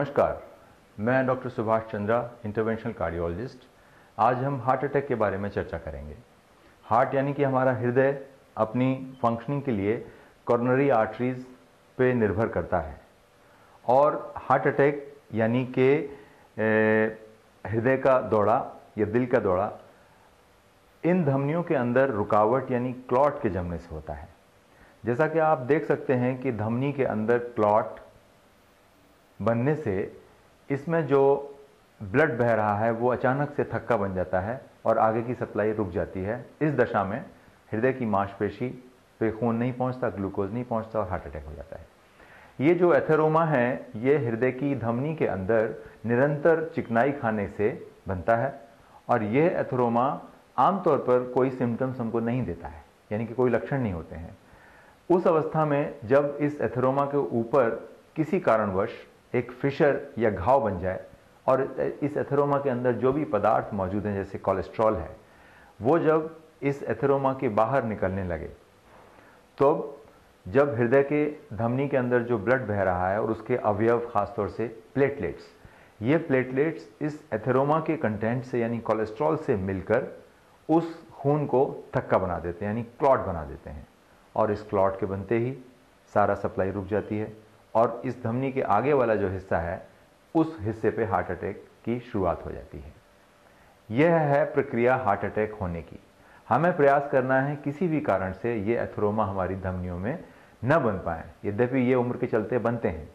नमस्कार, मैं doctor Subhash Chandra, interventional cardiologist. आज हम हार्ट अटैक के बारे में चर्चा करेंगे। हार्ट यानी कि हमारा हृदय अपनी फंक्शनिंग के लिए कॉरोनरी आर्टरीज पे निर्भर करता है और हार्ट अटैक यानी कि हृदय का दौरा या दिल का दौरा इन धमनियों के अंदर रुकावट यानी क्लॉट के जमने से होता है। जैसा कि आप देख सकते हैं कि धमनी के अंदर क्लॉट बनने से इसमें जो ब्लड बह रहा है वो अचानक से थक्का बन जाता है और आगे की सप्लाई रुक जाती है। इस दशा में हृदय की मांसपेशी पे खून नहीं पहुंचता, ग्लूकोज नहीं पहुंचता और हार्ट अटैक हो जाता है। ये जो एथेरोमा है ये हृदय की धमनी के अंदर निरंतर चिकनाई खाने से बनता है और यह एथेरोमा आमतौर पर कोई सिम्टम्स हमको नहीं देता है, यानी कि कोई लक्षण नहीं होते हैं। उस अवस्था में जब इस एथेरोमा के ऊपर किसी कारणवश एक फिशर या घाव बन जाए और इस एथेरोमा के अंदर जो भी पदार्थ मौजूद हैं जैसे कोलेस्ट्रॉल है वो जब इस एथेरोमा के बाहर निकलने लगे, तो जब हृदय के धमनी के अंदर जो ब्लड बह रहा है और उसके अवयव खासतौर से प्लेटलेट्स, ये प्लेटलेट्स इस एथेरोमा के कंटेंट से यानी कोलेस्ट्रॉल से मिलकर उस खून को थक्का बना देते हैं यानी क्लॉट बना देते हैं और इस क्लॉट के बनते ही सारा सप्लाई रुक जाती है और इस धमनी के आगे वाला जो हिस्सा है उस हिस्से पे हार्ट अटैक की शुरुआत हो जाती है। यह है प्रक्रिया हार्ट अटैक होने की। हमें प्रयास करना है किसी भी कारण से ये एथेरोमा हमारी धमनियों में न बन पाए, यद्यपि ये उम्र के चलते बनते हैं।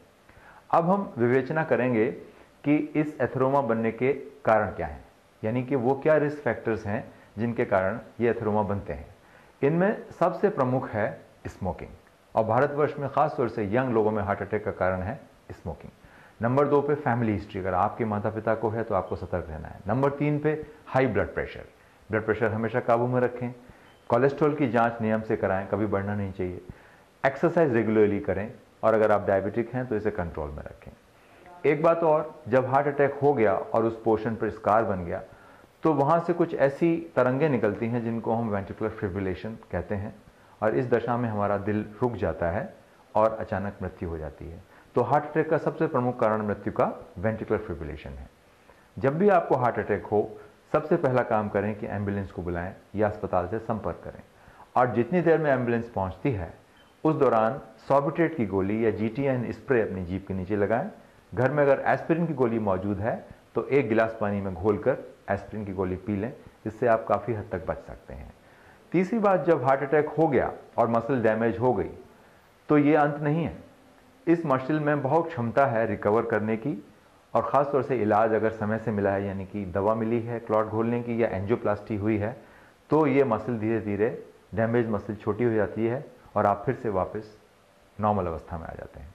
अब हम विवेचना करेंगे कि इस एथेरोमा बनने के कारण क्या हैं, यानी कि वो क्या रिस्क फैक्टर्स हैं जिनके कारण ये एथेरोमा बनते हैं। इनमें सबसे प्रमुख है स्मोकिंग और भारतवर्ष में खास तौर से यंग लोगों में हार्ट अटैक का कारण है स्मोकिंग। नंबर 2 पे फैमिली हिस्ट्री, अगर आपके माता पिता को है तो आपको सतर्क रहना है। नंबर 3 पे हाई ब्लड प्रेशर हमेशा काबू में रखें। कोलेस्ट्रॉल की जांच नियम से कराएं, कभी बढ़ना नहीं चाहिए। एक्सरसाइज रेगुलरली करें और अगर आप डायबिटिक हैं तो इसे कंट्रोल में रखें। एक बात और, जब हार्ट अटैक हो गया और उस पोर्शन पर स्कार बन गया तो वहाँ से कुछ ऐसी तरंगें निकलती हैं जिनको हम वेंट्रिकुलर फिब्रिलेशन कहते हैं और इस दशा में हमारा दिल रुक जाता है और अचानक मृत्यु हो जाती है। तो हार्ट अटैक का सबसे प्रमुख कारण मृत्यु का वेंट्रिकुलर फिब्रिलेशन है। जब भी आपको हार्ट अटैक हो सबसे पहला काम करें कि एम्बुलेंस को बुलाएं या अस्पताल से संपर्क करें और जितनी देर में एम्बुलेंस पहुंचती है उस दौरान सॉर्बिट्रेट की गोली या GTN स्प्रे अपनी जीभ के नीचे लगाएं। घर में अगर एस्पिरिन की गोली मौजूद है तो 1 गिलास पानी में घोलकर एस्पिरिन की गोली पी लें, इससे आप काफ़ी हद तक बच सकते हैं। तीसरी बात, जब हार्ट अटैक हो गया और मसल डैमेज हो गई तो ये अंत नहीं है। इस मसल में बहुत क्षमता है रिकवर करने की और ख़ास तौर से इलाज अगर समय से मिला है, यानी कि दवा मिली है क्लॉट घोलने की या एंजियोप्लास्टी हुई है, तो ये मसल धीरे धीरे डैमेज मसल छोटी हो जाती है और आप फिर से वापस नॉर्मल अवस्था में आ जाते हैं।